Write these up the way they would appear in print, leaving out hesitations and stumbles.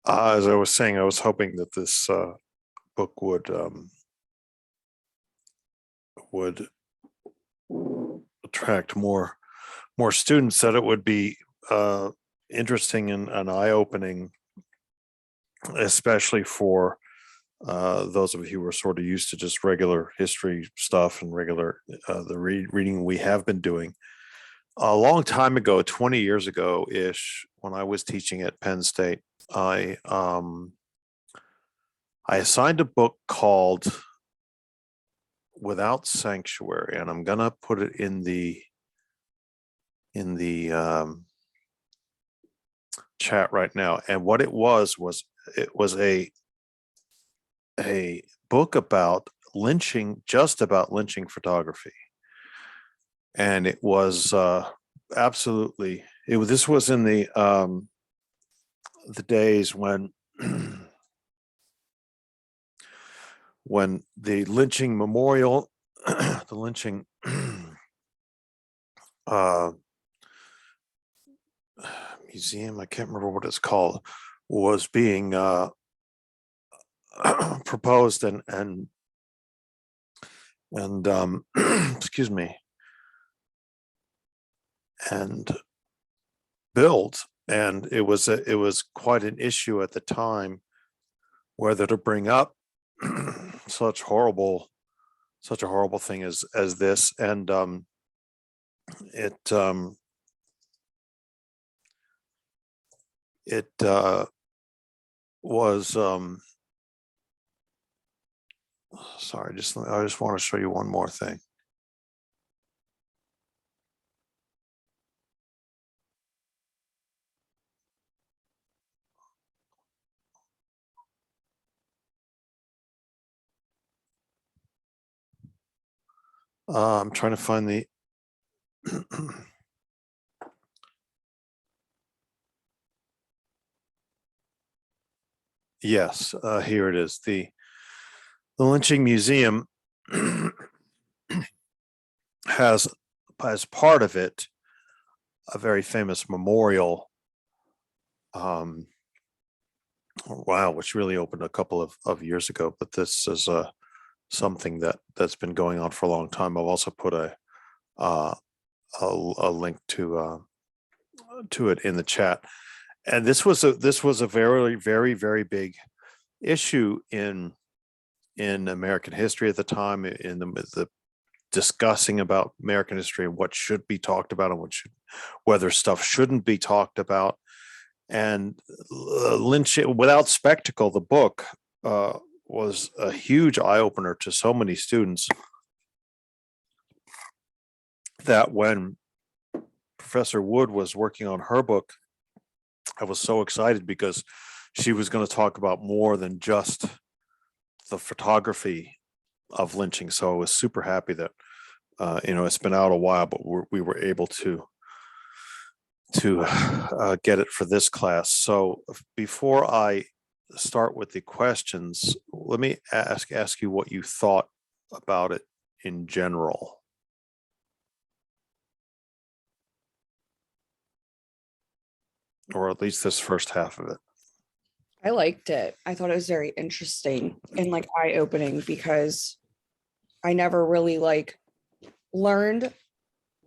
As I was saying, I was hoping that this book would attract more students, that it would be interesting and eye-opening, especially for those of you who are sort of used to just regular history stuff and regular reading we have been doing. A long time ago, 20 years ago ish, when I was teaching at Penn State, I assigned a book called Without Sanctuary, and I'm gonna put it in the chat right now. And what it was it was a book about lynching, just about lynching photography. And it was absolutely, this was in the days when when the lynching memorial, the lynching museum, I can't remember what it's called, was being proposed and excuse me, and built. And it was quite an issue at the time whether to bring up such a horrible thing as this. And it was sorry, I just want to show you one more thing. I'm trying to find the yes, here it is. The Lynching Museum has, as part of it, a very famous memorial, wow, which really opened a couple of years ago. But this is something that's been going on for a long time. I've also put a link to it in the chat. And this was a very, very, very big issue in American history at the time, in the discussing about American history and what should be talked about and whether stuff shouldn't be talked about. And Lynching Without Spectacle, the book, was a huge eye-opener to so many students, that when Professor Wood was working on her book, I was so excited because she was going to talk about more than just the photography of lynching. So I was super happy that it's been out a while, but we were able to get it for this class. So before I start with the questions, let me ask you what you thought about it in general. Or at least this first half of it. I liked it. I thought it was very interesting and like eye-opening, because I never really like learned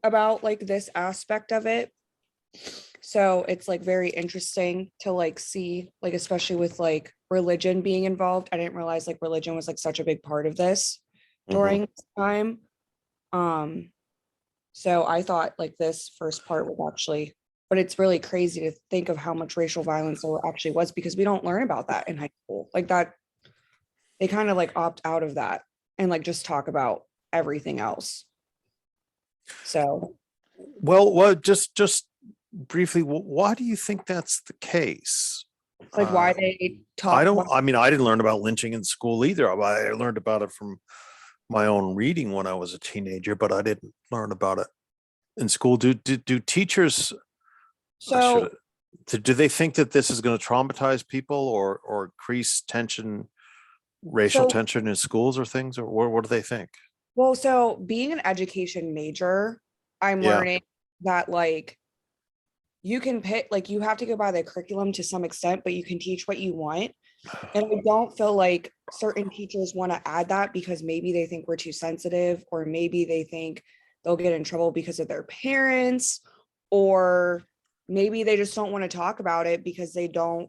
about like this aspect of it. So it's like very interesting to like see, like, especially with like religion being involved. I didn't realize like religion was like such a big part of this during this time. So I thought like this first part was actually, but it's really crazy to think of how much racial violence there actually was, because we don't learn about that in high school. Like that, they kind of like opt out of that and like just talk about everything else. So, well, just briefly, why do you think that's the case? like why they talk. I mean, I didn't learn about lynching in school either. I learned about it from my own reading when I was a teenager, but I didn't learn about it in school. Do teachers? So, do they think that this is going to traumatize people or increase tension, racial tension in schools or things, or what do they think? well, so being an education major, I'm learning that like you can pick, like, you have to go by the curriculum to some extent, but you can teach what you want. And I don't feel like certain teachers want to add that because maybe they think we're too sensitive, or maybe they think they'll get in trouble because of their parents, or maybe they just don't want to talk about it because they don't.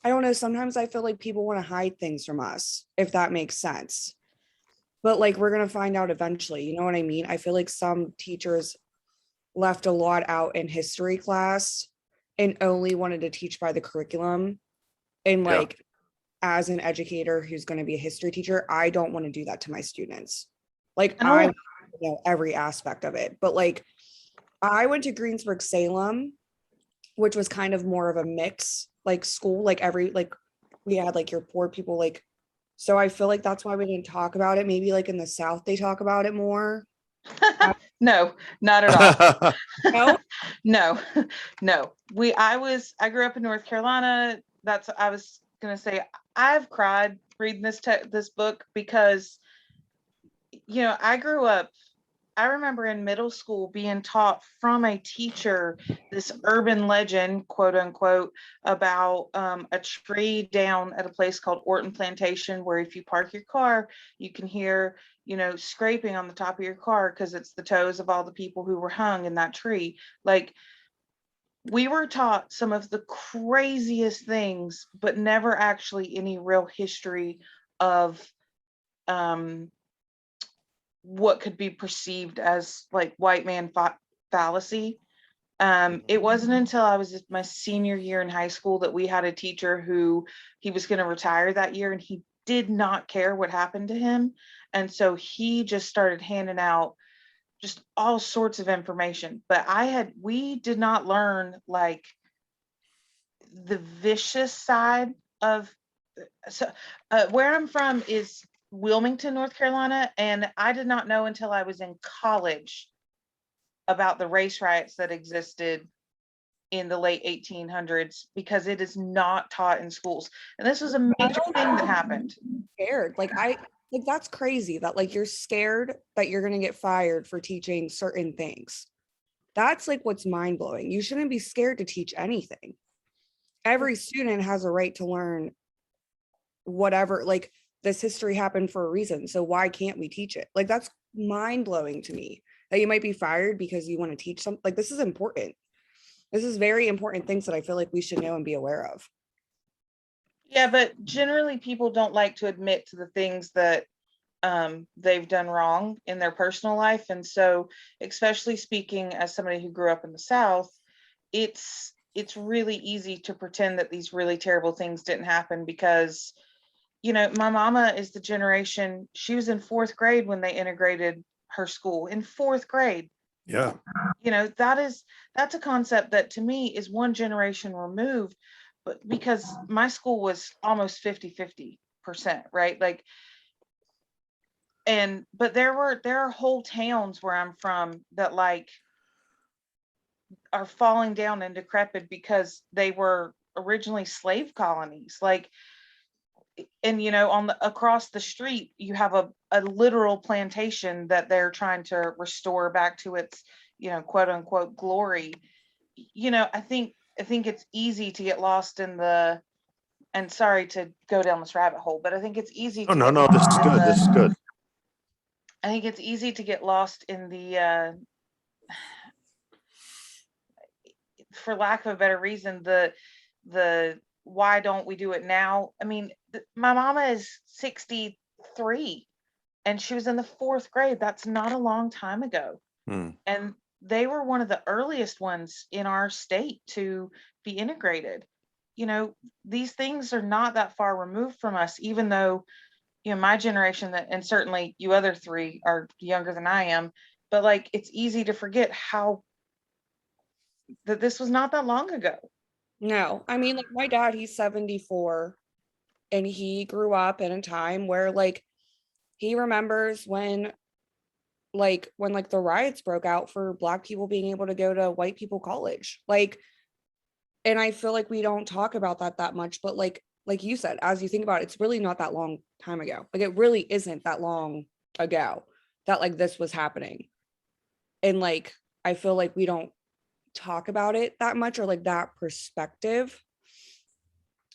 I don't know. Sometimes I feel like people want to hide things from us, if that makes sense. But like, we're going to find out eventually. You know what I mean? I feel like some teachers left a lot out in history class and only wanted to teach by the curriculum. And Yeah. like, as an educator who's going to be a history teacher, I don't want to do that to my students. Like, And I I'll, know every aspect of it, but like, I went to Greensburg Salem, which was kind of more of a mix, like school, like every, like we had like your poor people, like, so I feel like that's why we didn't talk about it. Maybe like in the South, they talk about it more. no, not at all. No, No, no. I grew up in North Carolina. I was gonna say, I've cried reading this book because, I grew up, I remember in middle school being taught from a teacher this urban legend, quote unquote, about a tree down at a place called Orton Plantation, where if you park your car, you can hear, scraping on the top of your car because it's the toes of all the people who were hung in that tree. Like, we were taught some of the craziest things, but never actually any real history of um, what could be perceived as like white man fallacy. It wasn't until I was my senior year in high school that we had a teacher who he was going to retire that year, and he did not care what happened to him. And so he just started handing out just all sorts of information. But we did not learn like the vicious side of, so where I'm from is Wilmington, North Carolina, and I did not know until I was in college about the race riots that existed in the late 1800s, because it is not taught in schools. And this was a major thing that happened. scared. Like, that's crazy that like you're scared that you're going to get fired for teaching certain things. That's like what's mind blowing. You shouldn't be scared to teach anything. Every student has a right to learn whatever, like, this history happened for a reason. So why can't we teach it? Like, that's mind blowing to me that you might be fired because you want to teach something. Like, this is important. This is very important things that I feel like we should know and be aware of. Yeah, but generally people don't like to admit to the things that they've done wrong in their personal life. And so, especially speaking as somebody who grew up in the South, it's really easy to pretend that these really terrible things didn't happen because, my mama is the generation, she was in fourth grade when they integrated her school, in fourth grade. Yeah. That's a concept that to me is one generation removed, but because my school was almost 50-50%, right? Like, but there are whole towns where I'm from that like are falling down and decrepit because they were originally slave colonies. Like, and on the across the street you have a literal plantation that they're trying to restore back to its, quote unquote glory. I think it's easy to get lost in the, and sorry to go down this rabbit hole, but I think it's easy Oh, to no, get no, this lost is in good. This is the, good. I think it's easy to get lost in the for lack of a better reason, the why don't we do it now? I mean, my mama is 63 and she was in the fourth grade. That's not a long time ago. Hmm. And they were one of the earliest ones in our state to be integrated. These things are not that far removed from us, even though, my generation, that, and certainly you other three are younger than I am, but like, it's easy to forget how that this was not that long ago. No, I mean, like, my dad, he's 74, and he grew up in a time where like he remembers when like the riots broke out for Black people being able to go to white people college. Like, and I feel like we don't talk about that much, but like you said, as you think about it, it's really not that long time ago. Like, it really isn't that long ago that like this was happening. And like, I feel like we don't talk about it that much, or like that perspective.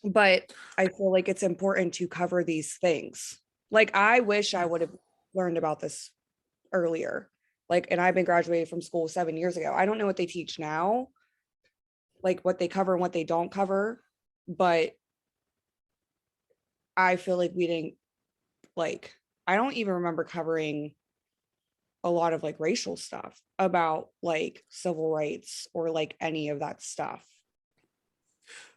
But I feel like it's important to cover these things. Like I wish I would have learned about this earlier. Like, and I've been graduated from school 7 years ago. I don't know what they teach now, like what they cover and what they don't cover, but I feel like we didn't, like, I don't even remember covering a lot of like racial stuff about like civil rights or like any of that stuff.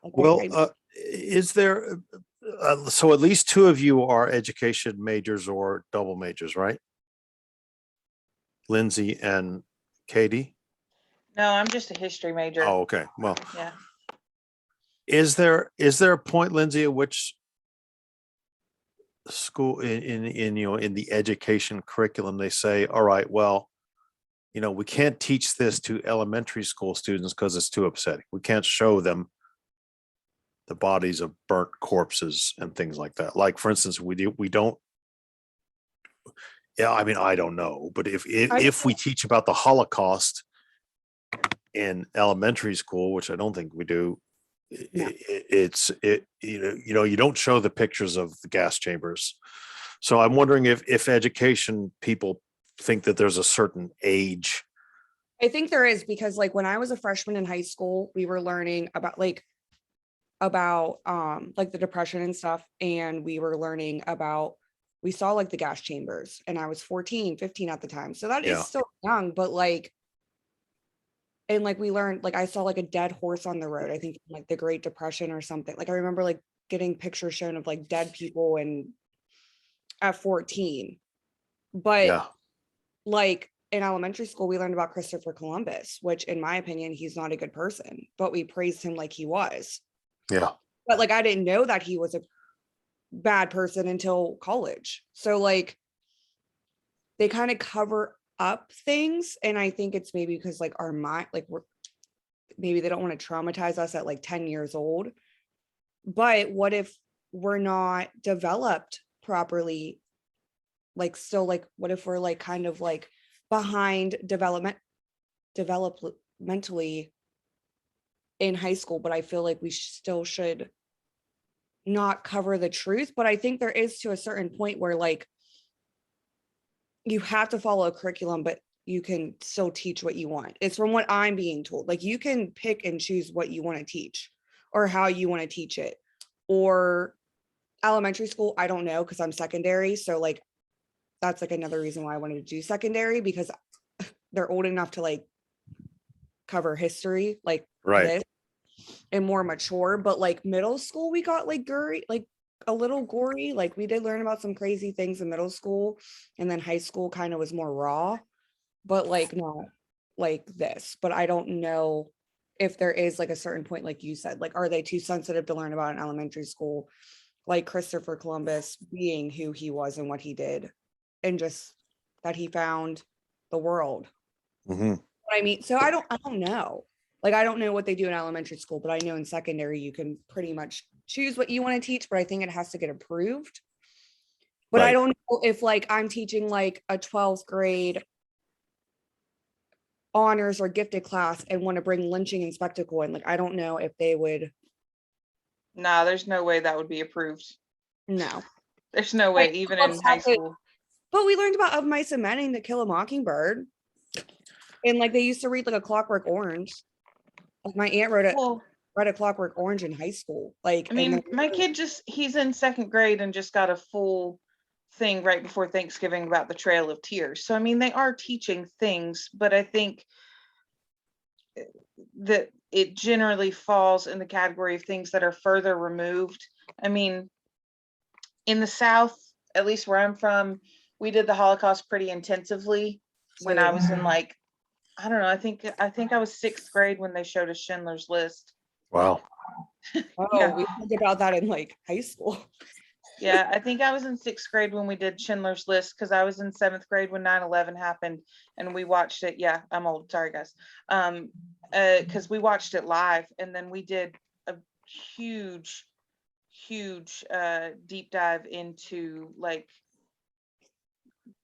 Like Well, is there, so at least two of you are education majors or double majors, right? Lindsay and Katie? No, I'm just a history major. Oh, okay. Well, Yeah. is there a point, Lindsay, at which school in you know, in the education curriculum, they say, all right, well, you know, we can't teach this to elementary school students because it's too upsetting. We can't show them the bodies of burnt corpses and things like that. Like, for instance, we don't, yeah, I mean, I don't know, but if we teach about the Holocaust in elementary school, which I don't think we do, No. you know, you don't show the pictures of the gas chambers. So I'm wondering if education people think that there's a certain age. I think there is, because like when I was a freshman in high school, we were learning about like the depression and stuff, and we were learning about, we saw like the gas chambers, and I was 14, 15 at the time. So that is Yeah. still young, but like, and like we learned, like I saw like a dead horse on the road, I think from, like the Great Depression or something. Like I remember like getting pictures shown of like dead people and at 14. But Yeah. like in elementary school, we learned about Christopher Columbus, which in my opinion, he's not a good person, but we praised him like he was. Yeah. But like I didn't know that he was a bad person until college. So like they kind of cover up things. And I think it's maybe because like our mind, like we're, maybe they don't want to traumatize us at like 10 years old. But what if we're not developed properly? Like still, like what if we're like kind of like behind developmentally in high school? But I feel like we still should not cover the truth. But I think there is to a certain point where like you have to follow a curriculum, but you can still teach what you want. It's from what I'm being told. Like you can pick and choose what you want to teach or how you want to teach it. Or elementary school, I don't know, because I'm secondary. So like that's like another reason why I wanted to do secondary, because they're old enough to like cover history like Right. this and more mature. But like middle school, we got like gory, like a little gory. Like we did learn about some crazy things in middle school, and then high school kind of was more raw, but like not like this. But I don't know if there is like a certain point, like you said, like are they too sensitive to learn about in elementary school, like Christopher Columbus being who he was and what he did, and just that he found the world. Hmm. I mean, so I don't know. Like I don't know what they do in elementary school, but I know in secondary you can pretty much choose what you want to teach, but I think it has to get approved. But I Right. don't know if like I'm teaching like a 12th grade honors or gifted class and want to bring lynching and spectacle in. Like I don't know if they would. Nah, there's no way that would be approved. No. There's no way, even in high school. But we learned about Of Mice and Men and To Kill a Mockingbird. And like they used to read like a Clockwork Orange. Like my aunt Well, read a Clockwork Orange in high school. Like, I and mean, then my kid he's in second grade and just got a full thing right before Thanksgiving about the Trail of Tears. So, I mean, they are teaching things, but I think that it generally falls in the category of things that are further removed. I mean, in the South, at least where I'm from, we did the Holocaust pretty intensively when I was in like, I don't know, I think I was sixth grade when they showed us Schindler's List. Wow. oh, Yeah. we learned about that in like high school. Yeah, I think I was in sixth grade when we did Schindler's List, because I was in seventh grade when 9/11 happened and we watched it. Yeah, I'm old. Sorry, guys. Because we watched it live, and then we did a huge, huge deep dive into like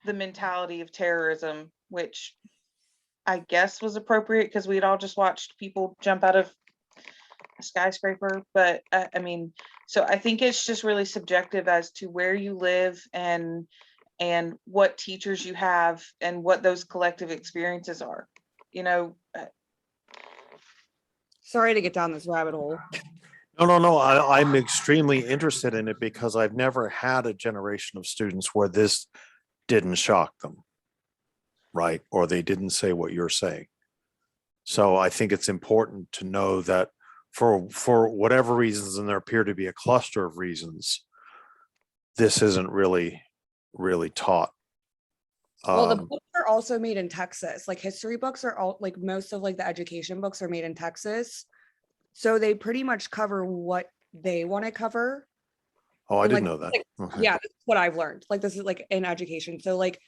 the mentality of terrorism, which I guess was appropriate because we'd all just watched people jump out of a skyscraper. But I mean, so I think it's just really subjective as to where you live and what teachers you have and what those collective experiences are. You know, Sorry to get down this rabbit hole. No. I'm extremely interested in it because I've never had a generation of students where this didn't shock them, right? Or they didn't say what you're saying. So I think it's important to know that for whatever reasons, and there appear to be a cluster of reasons, this isn't really taught. Well, the books are also made in Texas. Like history books are all like most of like the education books are made in Texas. So they pretty much cover what they want to cover. Oh, I And didn't like, know that. like Okay. yeah, this is what I've learned. Like this is like in education. So like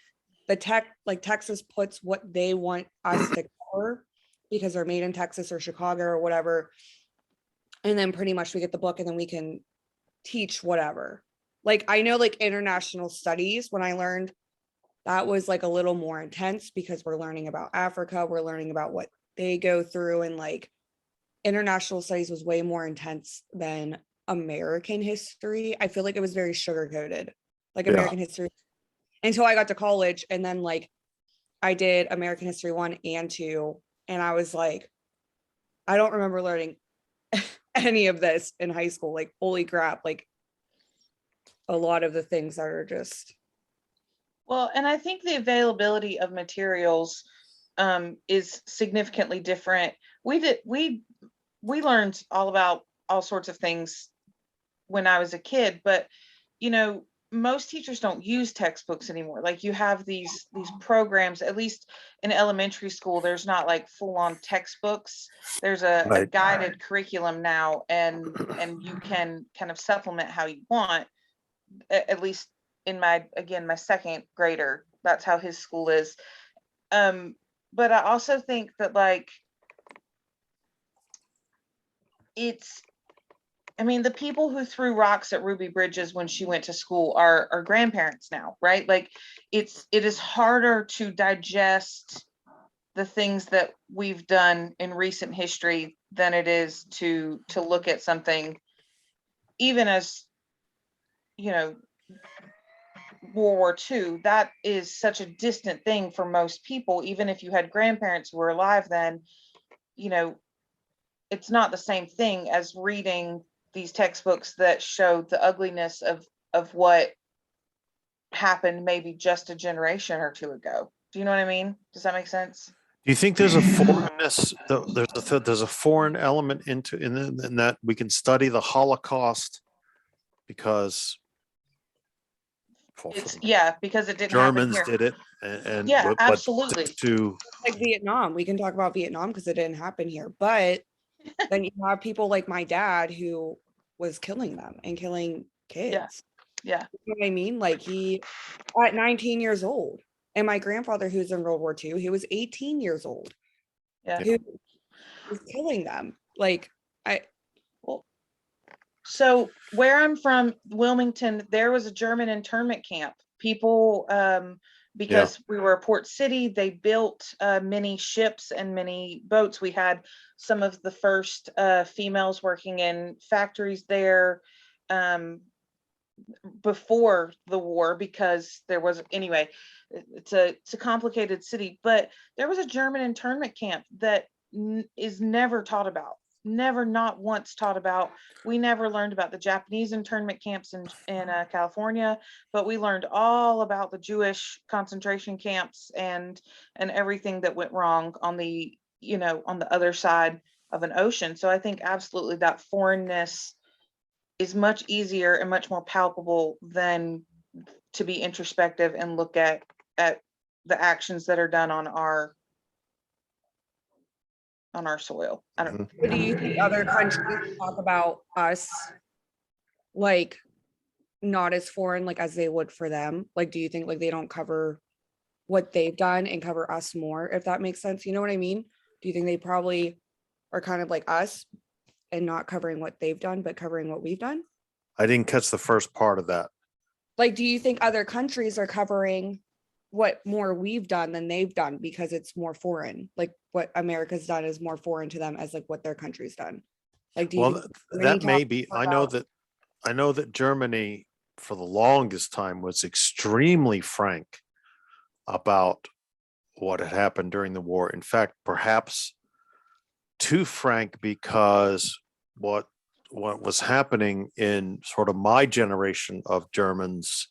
like Texas puts what they want us to cover because they're made in Texas or Chicago or whatever. And then pretty much we get the book and then we can teach whatever. Like I know like international studies when I learned that was like a little more intense because we're learning about Africa, we're learning about what they go through, and like international studies was way more intense than American history. I feel like it was very sugar coated, like Yeah. American history until I got to college. And then like I did American history 1 and 2. And I was like, I don't remember learning any of this in high school. Like, holy crap. Like a lot of the things that are just well, and I think the availability of materials is significantly different. We learned all about all sorts of things when I was a kid, but you know, most teachers don't use textbooks anymore. Like you have these programs, at least in elementary school, there's not like full on textbooks. There's a Right. guided curriculum now, and you can kind of supplement how you want. At least in my second grader, that's how his school is. But I also think that like it's I mean, the people who threw rocks at Ruby Bridges when she went to school are grandparents now, right? Like it is harder to digest the things that we've done in recent history than it is to look at something even as, you know, World War II. That is such a distant thing for most people. Even if you had grandparents who were alive then, you know, it's not the same thing as reading these textbooks that show the ugliness of what happened maybe just a generation or two ago. Do you know what I mean? Does that make sense? Do you think there's a foreignness? There's a foreign element in that we can study the Holocaust because It's because it didn't happen Germans here. did it, and Yeah, but absolutely. to like Vietnam. We can talk about Vietnam because it didn't happen here. But then you have people like my dad who was killing them and killing kids. Yeah. You know what I mean? Like he at 19 years old. And my grandfather, who's in World War II, he was 18 years old. Yeah. Who was killing them. Like I Well, so where I'm from, Wilmington, there was a German internment camp. People, because we were a port city, they built many ships and many boats. We had some of the first females working in factories there before the war, because there was anyway. It's a complicated city, but there was a German internment camp that is never taught about. Never, not once taught about. We never learned about the Japanese internment camps in California, but we learned all about the Jewish concentration camps and everything that went wrong on the, you know, on the other side of an ocean. So I think absolutely that foreignness is much easier and much more palpable than to be introspective and look at the actions that are done on our soil. I don't. what do you think other countries talk about us like not as foreign like as they would for them? Like do you think like they don't cover what they've done and cover us more, if that makes sense? You know what I mean? Do you think they probably are kind of like us and not covering what they've done, but covering what we've done? I didn't catch the first part of that. Like, do you think other countries are covering what more we've done than they've done because it's more foreign. Like what America's done is more foreign to them as like what their country's done. Like, do you Well, think Germany that may talks be, more I about? know that Germany for the longest time was extremely frank about what had happened during the war. In fact, perhaps too frank, because what was happening in sort of my generation of Germans,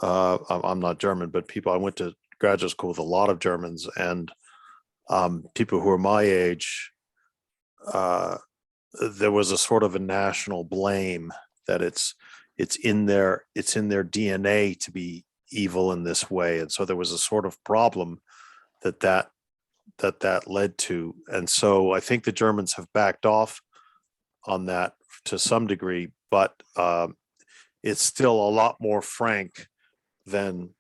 I'm not German, but people, I went to graduate school with a lot of Germans, and people who are my age, there was a sort of a national blame that it's in their DNA to be evil in this way, and so there was a sort of problem that that led to, and so I think the Germans have backed off on that to some degree, but it's still a lot more frank than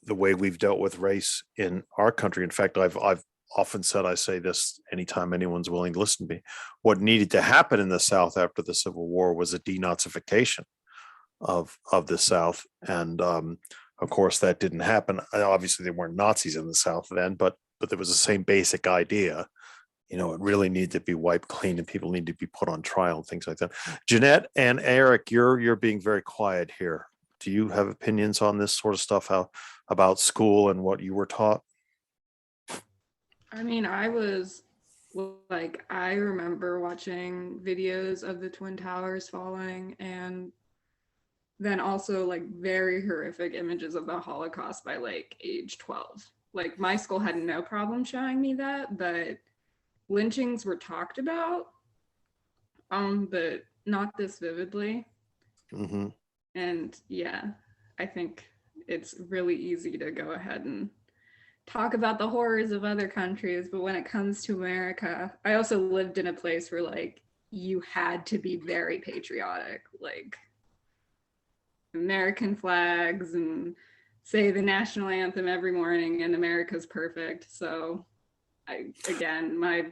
the way we've dealt with race in our country. In fact, I've often said, I say this anytime anyone's willing to listen to me, what needed to happen in the South after the Civil War was a denazification of the South. And of course, that didn't happen. Obviously, there weren't Nazis in the South then, but there was the same basic idea. You know, it really needed to be wiped clean, and people need to be put on trial and things like that. Jeanette and Eric, you're being very quiet here. Do you have opinions on this sort of stuff? How about school and what you were taught? I mean, I was like, I remember watching videos of the Twin Towers falling, and then also like very horrific images of the Holocaust by like age 12. Like my school had no problem showing me that, but lynchings were talked about, but not this vividly. Mm-hmm. And yeah, I think it's really easy to go ahead and talk about the horrors of other countries, but when it comes to America, I also lived in a place where like you had to be very patriotic, like American flags and say the national anthem every morning, and America's perfect. So again, my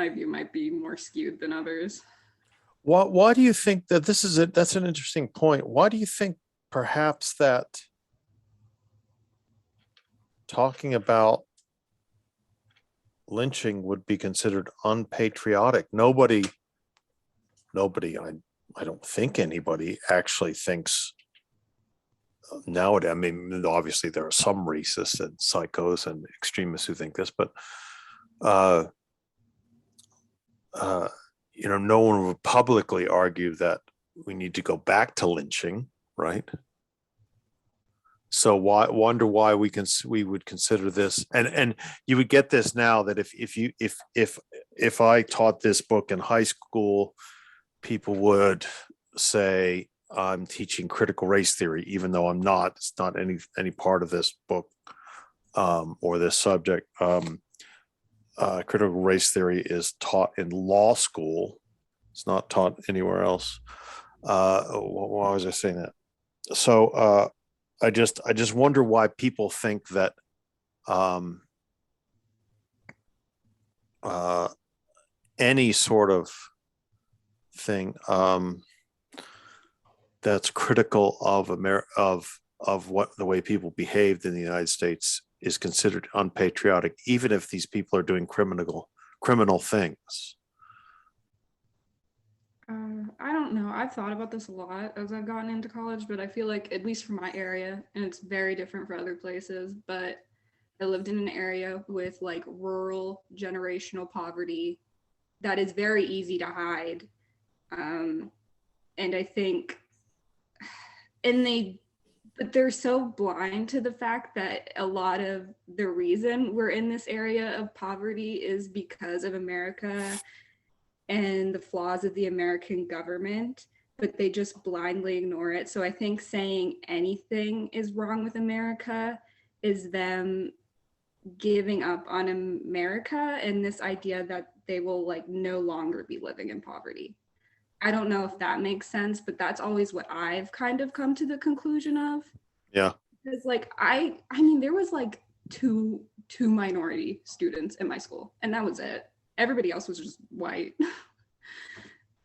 view might be more skewed than others. Why do you think that this is it? That's an interesting point. Why do you think perhaps that talking about lynching would be considered unpatriotic? Nobody, I don't think anybody actually thinks nowadays. I mean, obviously there are some racists and psychos and extremists who think this, but uh, you know, no one would publicly argue that we need to go back to lynching, right? So wonder why we would consider this, and you would get this now, that if I taught this book in high school, people would say I'm teaching critical race theory, even though I'm not. It's not any part of this book or this subject. Critical race theory is taught in law school. It's not taught anywhere else. Why was I saying that? So I just wonder why people think that any sort of thing that's critical of of what the way people behaved in the United States is considered unpatriotic, even if these people are doing criminal things. I don't know. I've thought about this a lot as I've gotten into college, but I feel like, at least for my area, and it's very different for other places, but I lived in an area with like rural generational poverty that is very easy to hide. And I think, but they're so blind to the fact that a lot of the reason we're in this area of poverty is because of America and the flaws of the American government, but they just blindly ignore it. So I think saying anything is wrong with America is them giving up on America and this idea that they will like no longer be living in poverty. I don't know if that makes sense, but that's always what I've kind of come to the conclusion of. Yeah. Because like I mean there was like two minority students in my school, and that was it. Everybody else was just white.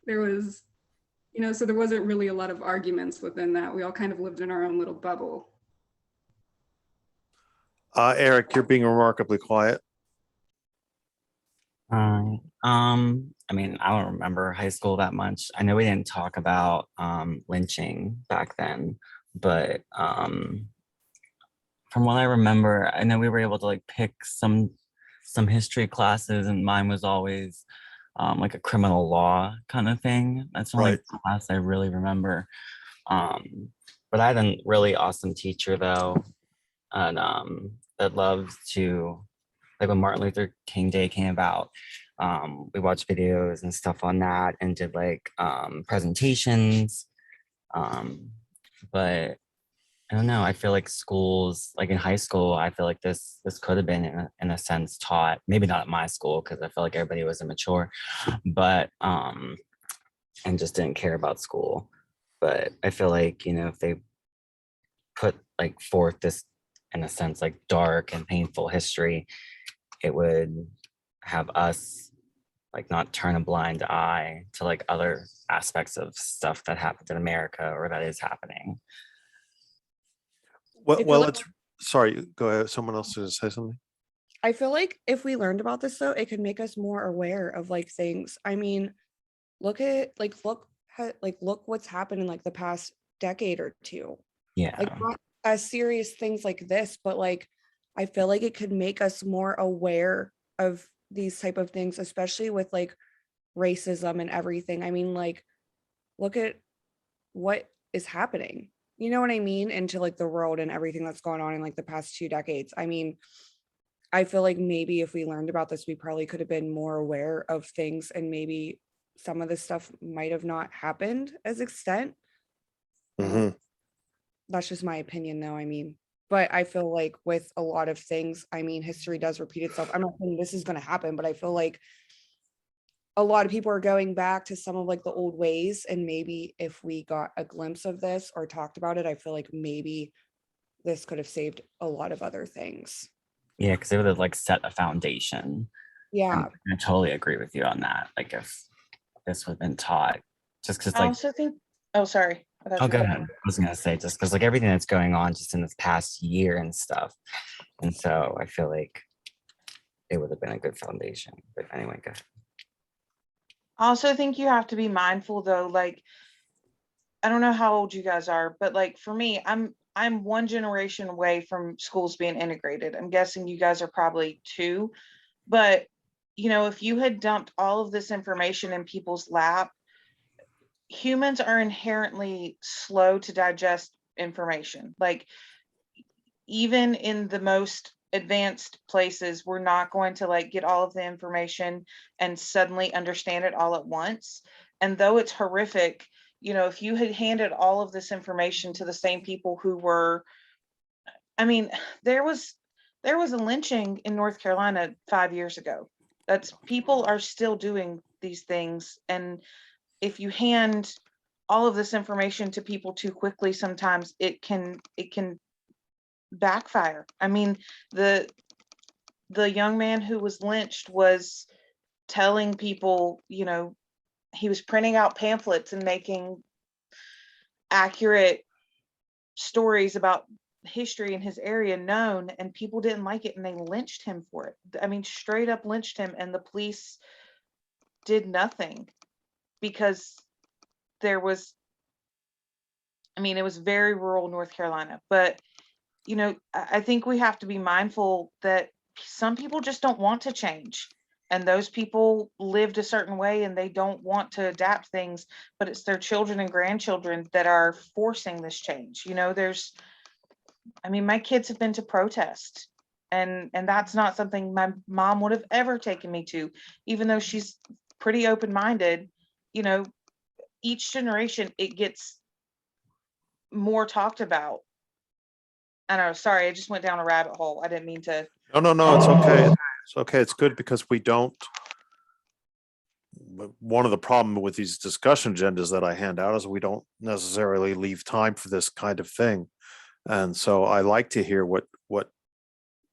There was, so there wasn't really a lot of arguments within that. We all kind of lived in our own little bubble. Eric, you're being remarkably quiet. I mean, I don't remember high school that much. I know we didn't talk about lynching back then, but from what I remember, I know we were able to like pick some history classes, and mine was always like a criminal law kind of thing. That's the only Right. class I really remember. But I had a really awesome teacher though, and that loved to, like when Martin Luther King Day came about, we watched videos and stuff on that and did like presentations. But I don't know. I feel like schools, like in high school, I feel like this could have been in a sense taught. Maybe not at my school because I feel like everybody was immature, but and just didn't care about school. But I feel like, you know, if they put like forth this in a sense like dark and painful history, it would have us like not turn a blind eye to like other aspects of stuff that happened in America or that is happening. Well, I feel well, like- it's sorry. Go ahead. Someone else is say something. I feel like if we learned about this though, it could make us more aware of like things. I mean, look at look what's happened in like the past decade or two. Yeah. Like not as serious things like this, but like I feel like it could make us more aware of these type of things, especially with like racism and everything. I mean, like look at what is happening. You know what I mean? Into like the world and everything that's gone on in like the past 2 decades. I mean, I feel like maybe if we learned about this, we probably could have been more aware of things and maybe some of this stuff might have not happened as extent. Mhm. That's just my opinion though. I mean, but I feel like with a lot of things, I mean, history does repeat itself. I'm not saying this is going to happen, but I feel like a lot of people are going back to some of like the old ways. And maybe if we got a glimpse of this or talked about it, I feel like maybe this could have saved a lot of other things. Yeah, because it would have like set a foundation. And Yeah. I totally agree with you on that. Like if this would have been taught, just because I like, also think, oh, sorry. I thought oh, you go were ahead. done. I was gonna say just because like everything that's going on just in this past year and stuff, and so I feel like it would have been a good foundation. But anyway, go ahead. I also think you have to be mindful though, like, I don't know how old you guys are, but like for me, I'm one generation away from schools being integrated. I'm guessing you guys are probably two, but you know, if you had dumped all of this information in people's lap, humans are inherently slow to digest information. Like even in the most advanced places, we're not going to like get all of the information and suddenly understand it all at once. And though it's horrific, you know, if you had handed all of this information to the same people who were, I mean, there was a lynching in North Carolina 5 years ago. That's people are still doing these things. And if you hand all of this information to people too quickly, sometimes it can backfire. I mean, the young man who was lynched was telling people, you know, he was printing out pamphlets and making accurate stories about history in his area known, and people didn't like it and they lynched him for it. I mean, straight up lynched him, and the police did nothing because there was, I mean, it was very rural North Carolina, but you know, I think we have to be mindful that some people just don't want to change. And those people lived a certain way and they don't want to adapt things, but it's their children and grandchildren that are forcing this change. You know, I mean, my kids have been to protest, and that's not something my mom would have ever taken me to, even though she's pretty open-minded. You know, each generation, it gets more talked about. I know, sorry, I just went down a rabbit hole. I didn't mean to. No, it's okay. It's okay. It's good because we don't. One of the problem with these discussion agendas that I hand out is we don't necessarily leave time for this kind of thing, and so I like to hear what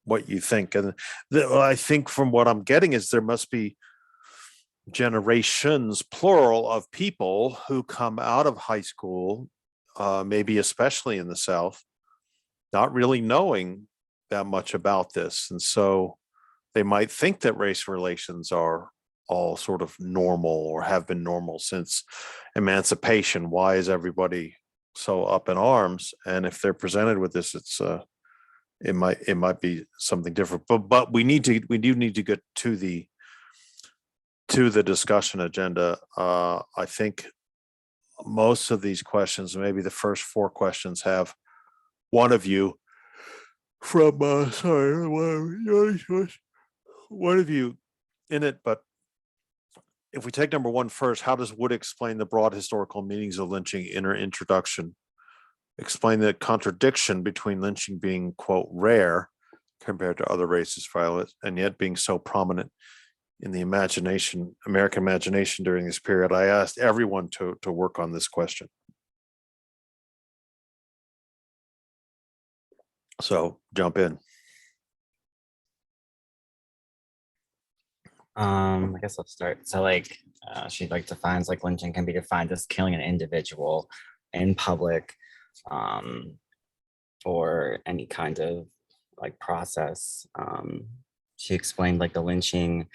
you think. And I think from what I'm getting is there must be generations, plural, of people who come out of high school, maybe especially in the South, not really knowing that much about this. And so they might think that race relations are all sort of normal or have been normal since emancipation. Why is everybody so up in arms? And if they're presented with this, it might be something different. But we do need to get to the discussion agenda. I think most of these questions, maybe the first 4 questions, have one of you from one of you in it. But if we take number 1 first, how does Wood explain the broad historical meanings of lynching in her introduction? Explain the contradiction between lynching being, quote, rare compared to other races violence, and yet being so prominent in the American imagination during this period. I asked everyone to work on this question. So jump in. I guess I'll start. So like she like defines like lynching can be defined as killing an individual in public, or any kind of like process. She explained like the lynching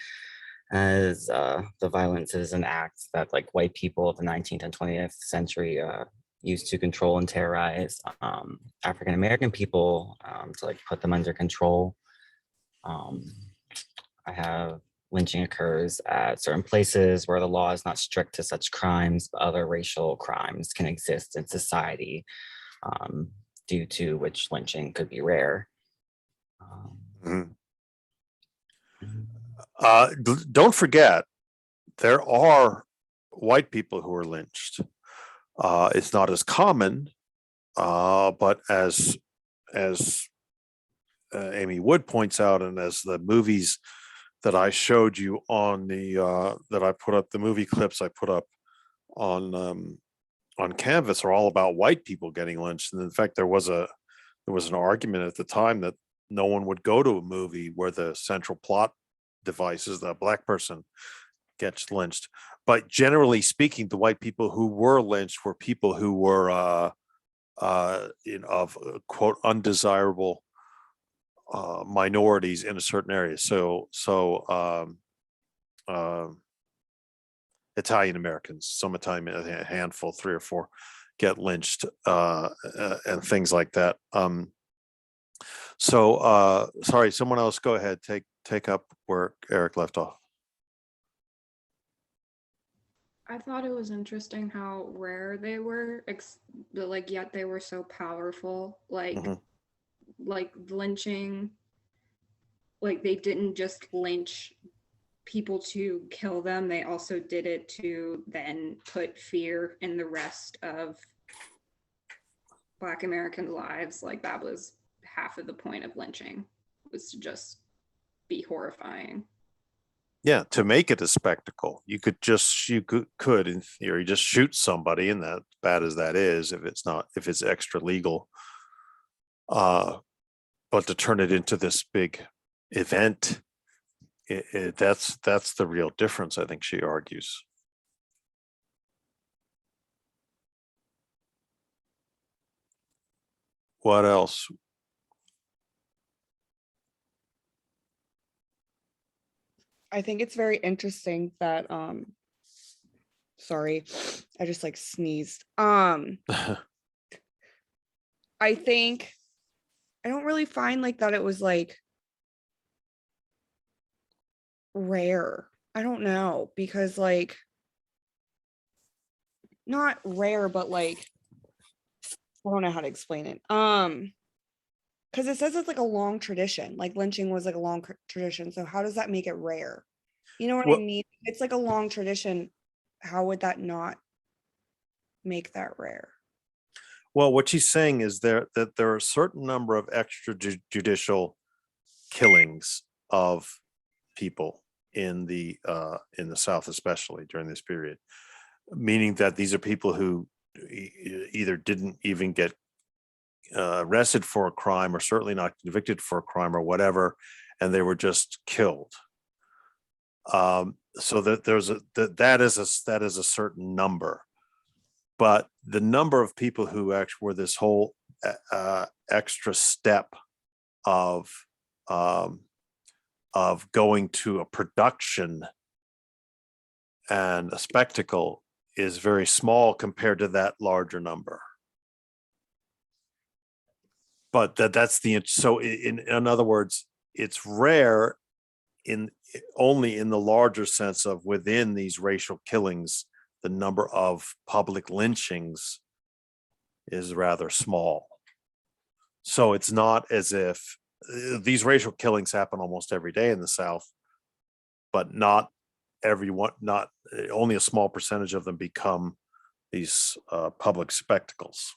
as the violent citizen acts that like white people of the 19th and 20th century used to control and terrorize African American people, to like put them under control. I have lynching occurs at certain places where the law is not strict to such crimes, but other racial crimes can exist in society, due to which lynching could be rare. Mhm. Don't forget, there are white people who are lynched. It's not as common, but as Amy Wood points out, and as the movies that I showed you on that I put up, the movie clips I put up on Canvas, are all about white people getting lynched. And in fact, there was an argument at the time that no one would go to a movie where the central plot device is that a black person gets lynched. But generally speaking, the white people who were lynched were people who were of quote undesirable minorities in a certain area. So Italian Americans, some Italian, a handful, 3 or 4, get lynched, and things like that. Sorry, someone else, go ahead, take up where Eric left off. I thought it was interesting how rare they were, but like yet they were so powerful. Mhm. Like lynching, like they didn't just lynch people to kill them, they also did it to then put fear in the rest of Black American lives. Like that was half of the point of lynching, was to just be horrifying. Yeah, to make it a spectacle, you could in theory just shoot somebody, and that, bad as that is, if it's extra legal, but to turn it into this big event, that's the real difference, I think she argues. What else? I think it's very interesting that sorry, I just like sneezed. I think I don't really find like that it was like rare. I don't know, because like not rare, but like I don't know how to explain it. Because it says it's like a long tradition, like lynching was like a long tradition. So how does that make it rare? You know what I Well, mean? It's like a long tradition. How would that not make that rare? well, what she's saying is that there are a certain number of extrajudicial killings of people in the South, especially during this period, meaning that these are people who either didn't even get arrested for a crime, or certainly not convicted for a crime or whatever, and they were just killed. So that that is a certain number, but the number of people who actually were this whole extra step of um, going to a production and a spectacle is very small compared to that larger number. But that's the, so in other words, it's rare in only in the larger sense of within these racial killings, the number of public lynchings is rather small. So it's not as if these racial killings happen almost every day in the South, but not everyone, not only a small percentage of them become these public spectacles.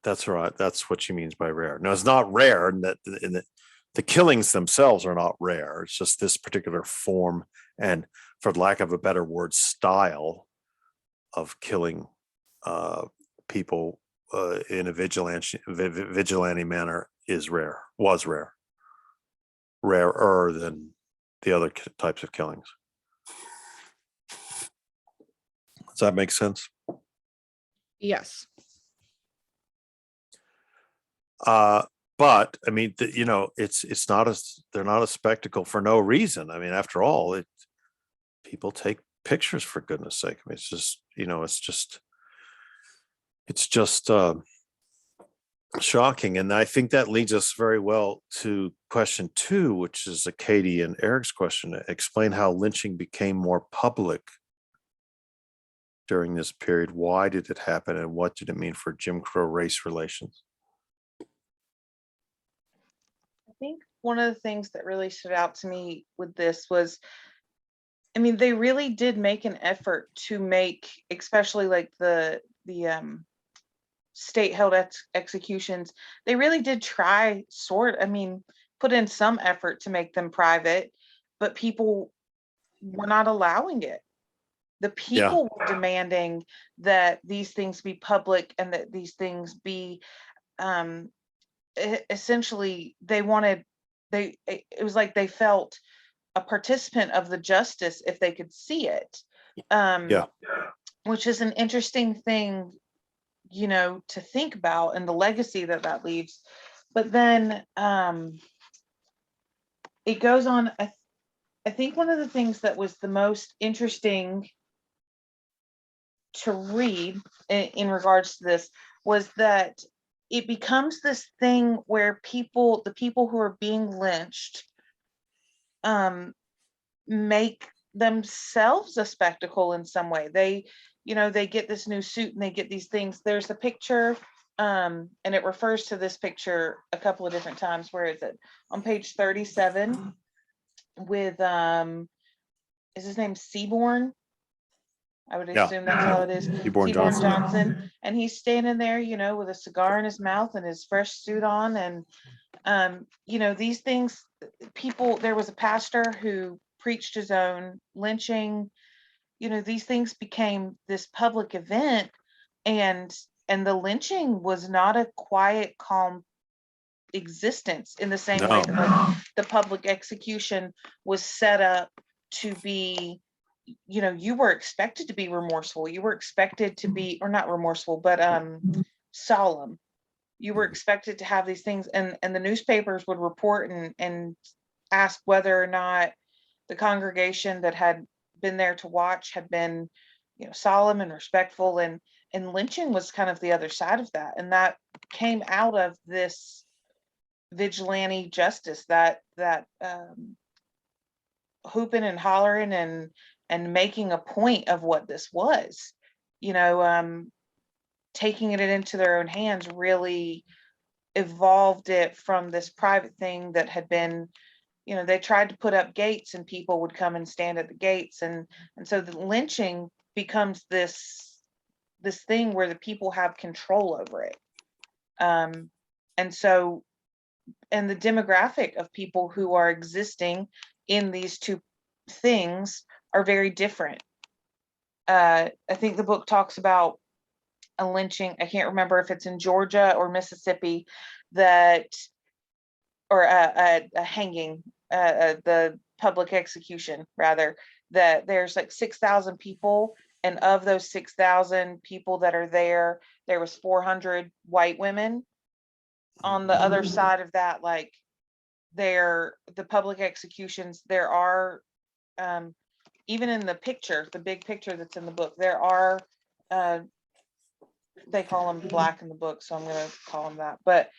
That's right. That's what she means by rare. Now, it's not rare in that the killings themselves are not rare. It's just this particular form and, for lack of a better word, style of killing people in a vigilante manner is rare, was rare, rarer than the other types of killings. Does that make sense? Yes. But I mean, you know, it's not they're not a spectacle for no reason. I mean, after all, people take pictures, for goodness sake. I mean, it's just, you know, it's just shocking. And I think that leads us very well to question 2, which is a Katie and Eric's question. Explain how lynching became more public during this period. Why did it happen, and what did it mean for Jim Crow race relations? I think one of the things that really stood out to me with this was, I mean, they really did make an effort to make, especially like the state held executions, they really did try I mean, put in some effort to make them private, but people were not allowing it. The people were demanding that these things be public and that these things be essentially they wanted, it was like they felt a participant of the justice if they could see it. Which is an interesting thing, you know, to think about, and the legacy that that leaves. But then it goes on. I think one of the things that was the most interesting to read in regards to this was that it becomes this thing where the people who are being lynched make themselves a spectacle in some way. They, you know, they get this new suit and they get these things. There's a picture, and it refers to this picture a couple of different times. Where is it? On page 37 with is his name Seaborn? I would assume that's how it is. Seaborn Johnson. And he's standing there, you know, with a cigar in his mouth and his fresh suit on. And you know, these things, people, there was a pastor who preached his own lynching. You know, these things became this public event, and the lynching was not a quiet, calm existence in the same way that like the public execution was set up to be, you know, you were expected to be remorseful, you were expected to be, or not remorseful, but solemn. You were expected to have these things, and the newspapers would report and ask whether or not the congregation that had been there to watch had been, you know, solemn and respectful. And lynching was kind of the other side of that, and that came out of this vigilante justice, that hooping and hollering and making a point of what this was, you know, taking it into their own hands really evolved it from this private thing that had been, you know, they tried to put up gates and people would come and stand at the gates, and so the lynching becomes this thing where the people have control over it. And so, and the demographic of people who are existing in these two things are very different. I think the book talks about a lynching, I can't remember if it's in Georgia or Mississippi, that, or a hanging, the public execution rather, that there's like 6,000 people, and of those 6,000 people that are there, there was 400 white women, on the other side of that, like the public executions, there are, even in the picture, the big picture that's in the book, there are, they call them black in the book, so I'm going to call them that, but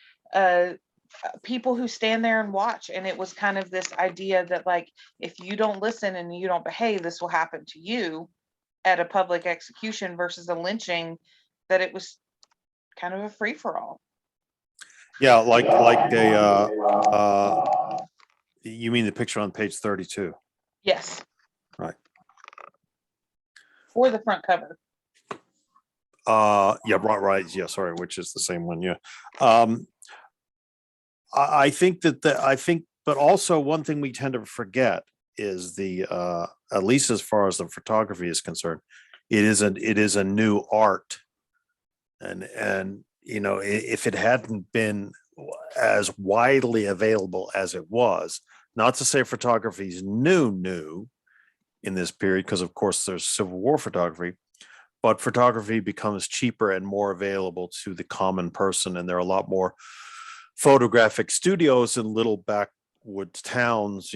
people who stand there and watch. And it was kind of this idea that, like, if you don't listen and you don't behave, this will happen to you at a public execution versus a lynching, that it was kind of a free for all. Yeah, like you mean the picture on page 32? Yes. Right. For the front cover. Yeah, right. Yeah, sorry, which is the same one. Yeah. I think but also one thing we tend to forget is at least as far as the photography is concerned, it is a new art. And if it hadn't been as widely available as it was, not to say photography is new in this period, because of course there's Civil War photography, but photography becomes cheaper and more available to the common person. And there are a lot more photographic studios in little backwoods towns,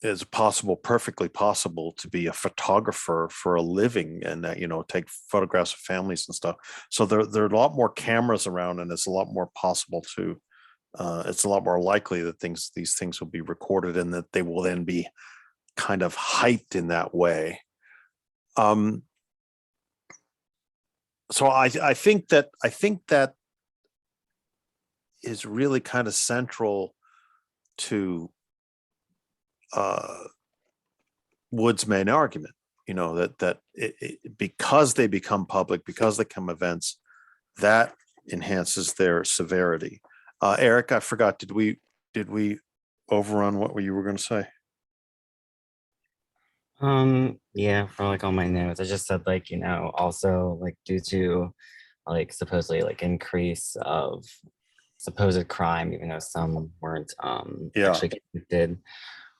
it's perfectly possible to be a photographer for a living and take photographs of families and stuff. So there are a lot more cameras around, and it's a lot more possible to, it's a lot more likely that these things will be recorded and that they will then be kind of hyped in that way. So I think that is really kind of central to Wood's main argument, that because they become public, because they become events, that enhances their severity. Eric, I forgot, did we overrun what you were going to say? Yeah, for like all my notes, I just said also like due to like supposedly like increase of supposed crime, even though some weren't actually convicted.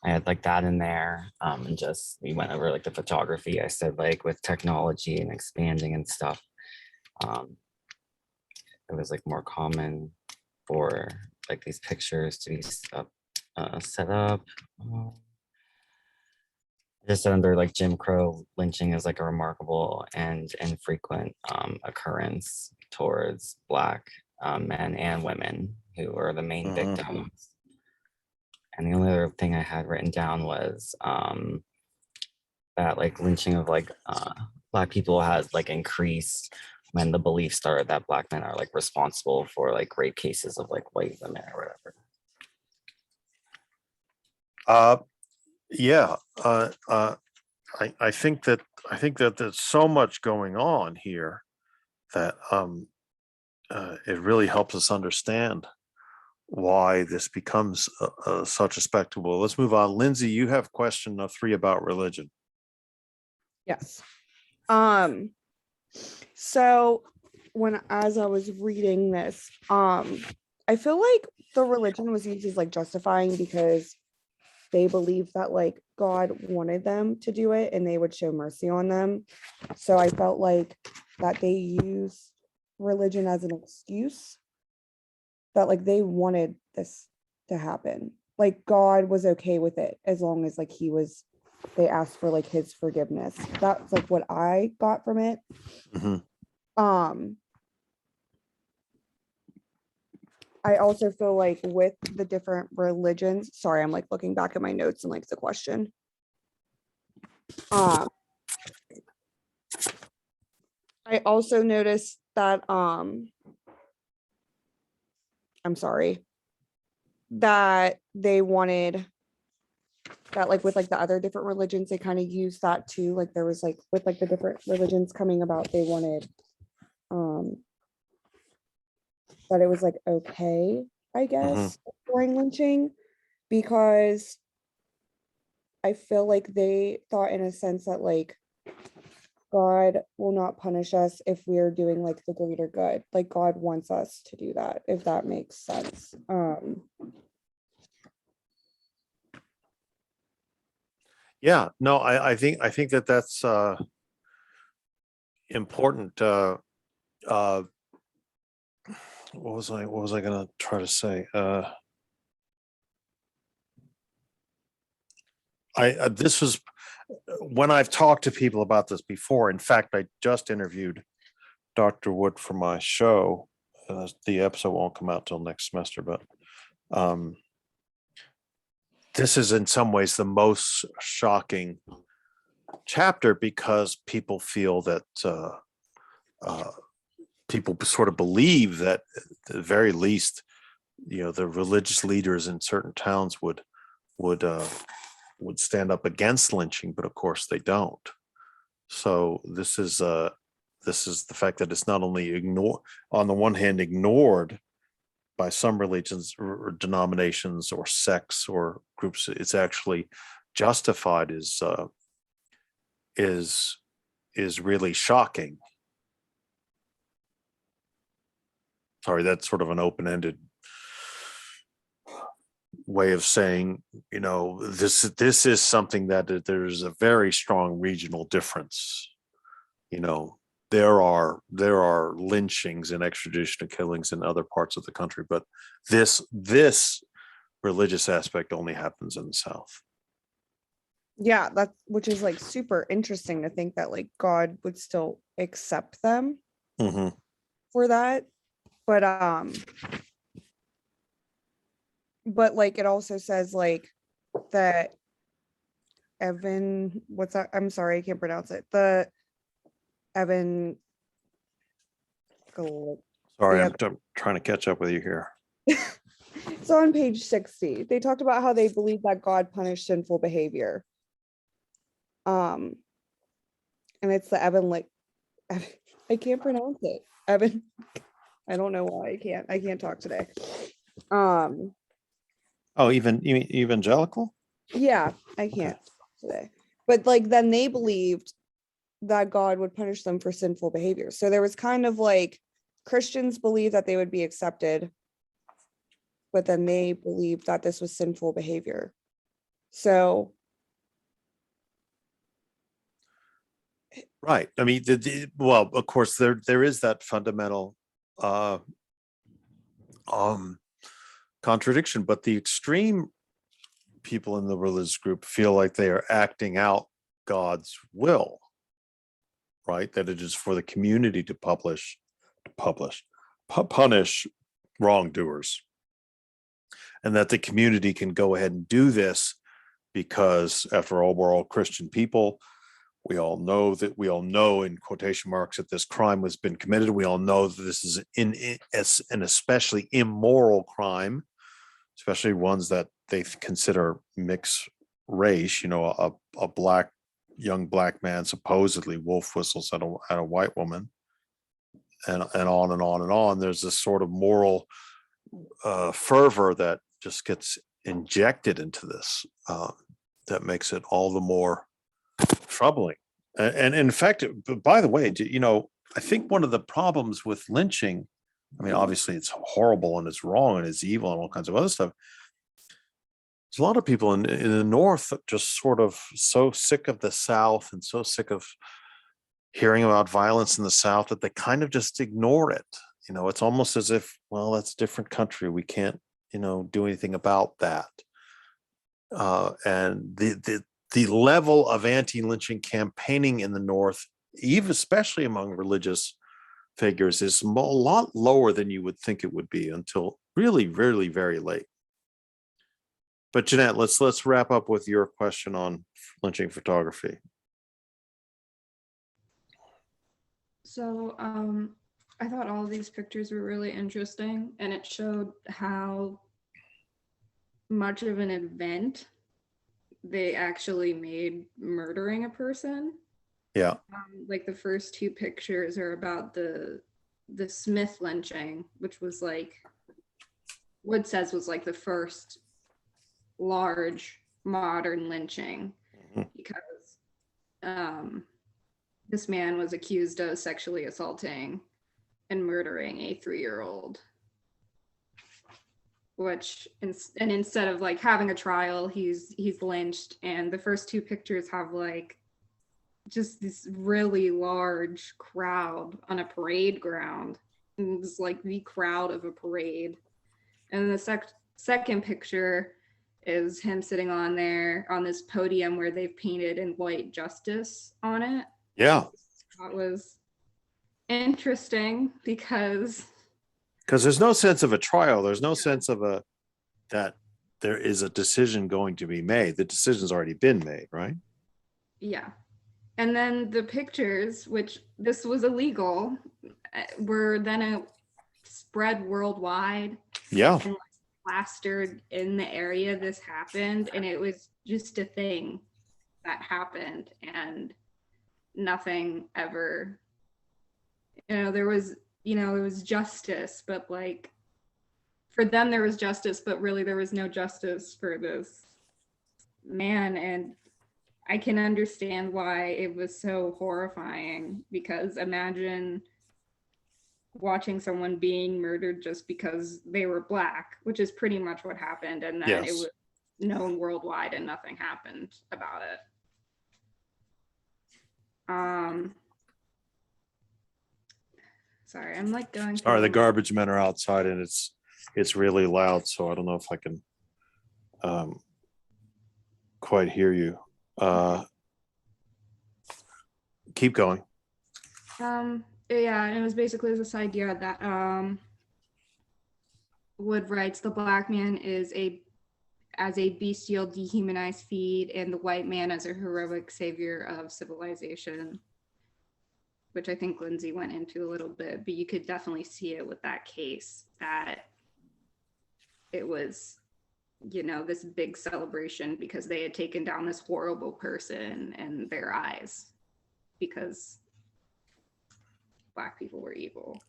I had like that in there. And just we went over like the photography. I said like with technology and expanding and stuff, it was like more common for like these pictures to be set up. Just under like Jim Crow, lynching is like a remarkable and infrequent occurrence towards Black men and women who are the main victims. And the only other thing I had written down was that like lynching of like Black people has like increased when the belief started that Black men are like responsible for like rape cases of like white women or whatever. Yeah, I think that there's so much going on here that it really helps us understand why this becomes such a spectacle. Let's move on. Lindsay, you have question 3 about religion. Yes. So as I was reading this, I feel like the religion was used as like justifying because they believed that like God wanted them to do it and they would show mercy on them. So I felt like that they used religion as an excuse, that like they wanted this to happen. Like God was okay with it as long as like they asked for like his forgiveness. That's like what I got from it. I also feel like with the different religions, sorry, I'm like looking back at my notes and like the question. I also noticed that I'm sorry, that they wanted that like with like the other different religions, they kind of used that too. Like there was like with like the different religions coming about, they wanted that it was like okay, I guess, during lynching, because I feel like they thought in a sense that like God will not punish us if we're doing like the greater good. Like God wants us to do that, if that makes sense. Yeah, no, I think that that's important. what was I gonna try to say? This was when I've talked to people about this before. In fact, I just interviewed Dr. Wood for my show. The episode won't come out till next semester, but this is in some ways the most shocking chapter because people feel that people sort of believe that at the very least, the religious leaders in certain towns would stand up against lynching, but of course they don't. So this is the fact that it's not only on the one hand ignored by some religions or denominations or sects or groups, it's actually justified is really shocking. Sorry, that's sort of an open-ended way of saying, this is something that there's a very strong regional difference. There are lynchings and extradition killings in other parts of the country, but this religious aspect only happens in the South. Yeah, that's which is like super interesting to think that like God would still accept them for that. But like it also says like that what's that? I'm sorry, I can't pronounce it. The Evan Sorry, Yeah. I'm trying to catch up with you here. It's on page 60. They talked about how they believe that God punished sinful behavior. And it's the I can't pronounce it. Evan, I don't know why I can't talk today. Oh, even evangelical? Yeah, I can't today. But like then they believed that God would punish them for sinful behavior. So there was kind of like Christians believe that they would be accepted, but then they believed that this was sinful behavior. So right. I mean, well, of course, there is that fundamental contradiction, but the extreme people in the religious group feel like they are acting out God's will, right? That it is for the community to punish wrongdoers, and that the community can go ahead and do this because, after all, we're all Christian people. We all know in quotation marks that this crime has been committed. We all know that this is an especially immoral crime, especially ones that they consider mixed race. A young black man supposedly wolf whistles at a white woman, and on and on and on. There's this sort of moral fervor that just gets injected into this that makes it all the more troubling. And in fact, by the way, I think one of the problems with lynching, I mean, obviously it's horrible and it's wrong and it's evil and all kinds of other stuff. There's a lot of people in the North just sort of so sick of the South and so sick of hearing about violence in the South that they kind of just ignore it. It's almost as if, well, that's a different country. We can't, do anything about that. And the level of anti-lynching campaigning in the North, even especially among religious figures, is a lot lower than you would think it would be until really, really very late. But Jeanette, let's wrap up with your question on lynching photography. So I thought all of these pictures were really interesting, and it showed how much of an event they actually made murdering a person. Yeah. Like the first two pictures are about the Smith lynching, which was like Wood says was like the first large modern lynching, because this man was accused of sexually assaulting and murdering a 3-year-old. And instead of like having a trial, he's lynched. And the first two pictures have like just this really large crowd on a parade ground. It was like the crowd of a parade. And the second picture is him sitting on there on this podium where they've painted in white justice on it. Yeah, That was interesting because there's no sense of a trial. There's no sense of that there is a decision going to be made. The decision's already been made, right? yeah. And then the pictures, which this was illegal, were then spread worldwide Yeah. and plastered in the area this happened. And it was just a thing that happened and nothing ever, there was justice, but like for them there was justice, but really there was no justice for this man. And I can understand why it was so horrifying, because imagine watching someone being murdered just because they were Black, which is pretty much what happened. And then it Yes. was known worldwide and nothing happened about it. Sorry, I'm like going Sorry, the through- garbage men are outside and it's really loud, so I don't know if I can quite hear you. Keep going. Yeah, and it was basically this idea that Wood writes the Black man is as a bestial dehumanized feed, and the white man as a heroic savior of civilization, which I think Lindsay went into a little bit, but you could definitely see it with that case, that it was, this big celebration because they had taken down this horrible person in their eyes because Black people were evil.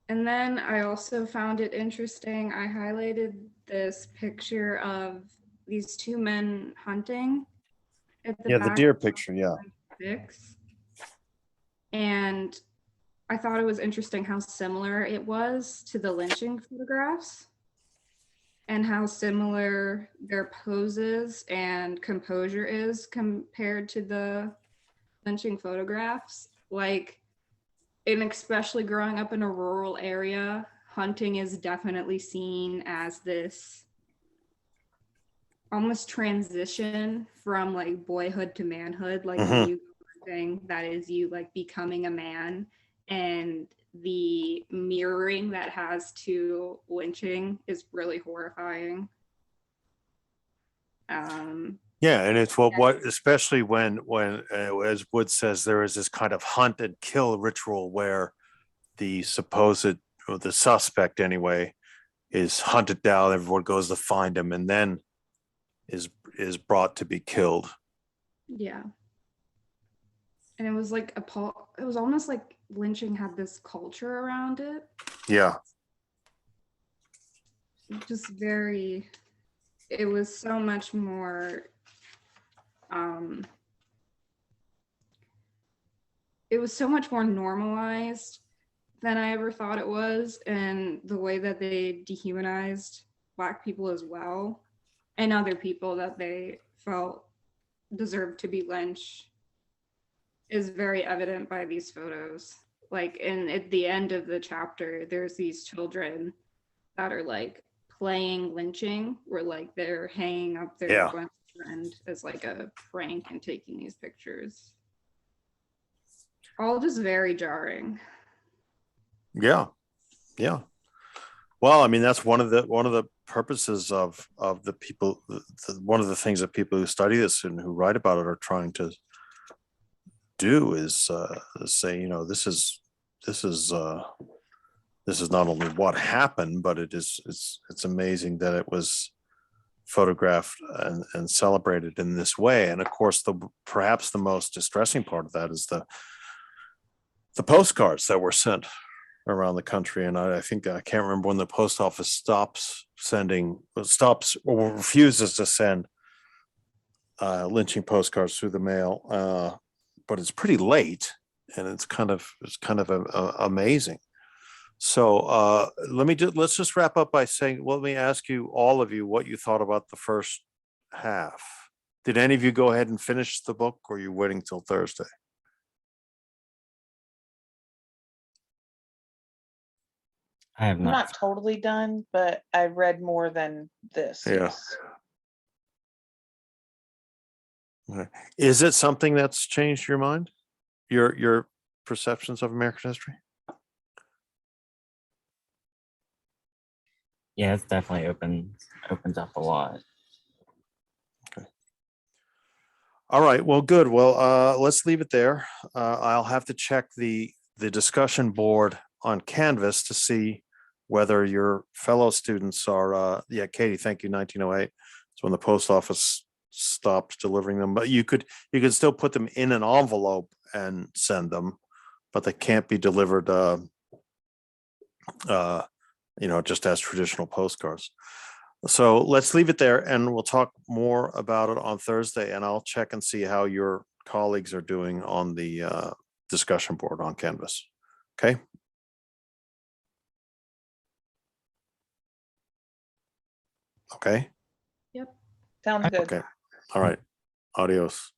And then I also found it interesting. I highlighted this picture of these two men hunting at the Yeah, the back deer of picture, yeah. 6. And I thought it was interesting how similar it was to the lynching photographs and how similar their poses and composure is compared to the lynching photographs. Like, and especially growing up in a rural area, hunting is definitely seen as this almost transition from like boyhood to manhood. Like when you go hunting, that is you like becoming a man, and the mirroring that has to lynching is really horrifying. Yeah, and it's what especially when as Wood says, there is this kind of hunt and kill ritual where the supposed, or the suspect anyway, is hunted down. Everyone goes to find him, and then is brought to be killed. Yeah. And it was like it was almost like lynching had this culture around it. Yeah. Just very, it was so much more, it was so much more normalized than I ever thought it was. And the way that they dehumanized Black people as well, and other people that they felt deserved to be lynched, is very evident by these photos. Like at the end of the chapter, there's these children that are like playing lynching, where like they're hanging up their best friend as like a prank and taking these pictures. All just very jarring. Yeah. Well, I mean, that's one of the purposes of the people. One of the things that people who study this and who write about it are trying to do is say, this is not only what happened, but it's amazing that it was photographed and celebrated in this way. And of course, perhaps the most distressing part of that is the postcards that were sent around the country. And I think, I can't remember when the post office stops or refuses to send lynching postcards through the mail, but it's pretty late, and it's kind of amazing. So let's just wrap up by saying, let me ask you, all of you, what you thought about the first half. Did any of you go ahead and finish the book, or are you waiting till Thursday? I have I'm not. not totally done, but I read more than this. Yeah. Yes. Is it something that's changed your mind? Your perceptions of American history? Yeah, it's definitely opens up a lot. All right, well, good. Well, let's leave it there. I'll have to check the discussion board on Canvas to see whether your fellow students are, yeah, Katie, thank you, 1908. It's when the post office stopped delivering them, but you could still put them in an envelope and send them, but they can't be delivered, just as traditional postcards. So let's leave it there and we'll talk more about it on Thursday, and I'll check and see how your colleagues are doing on the discussion board on Canvas. Okay. Okay. Sounds good. Okay. All right. Adios.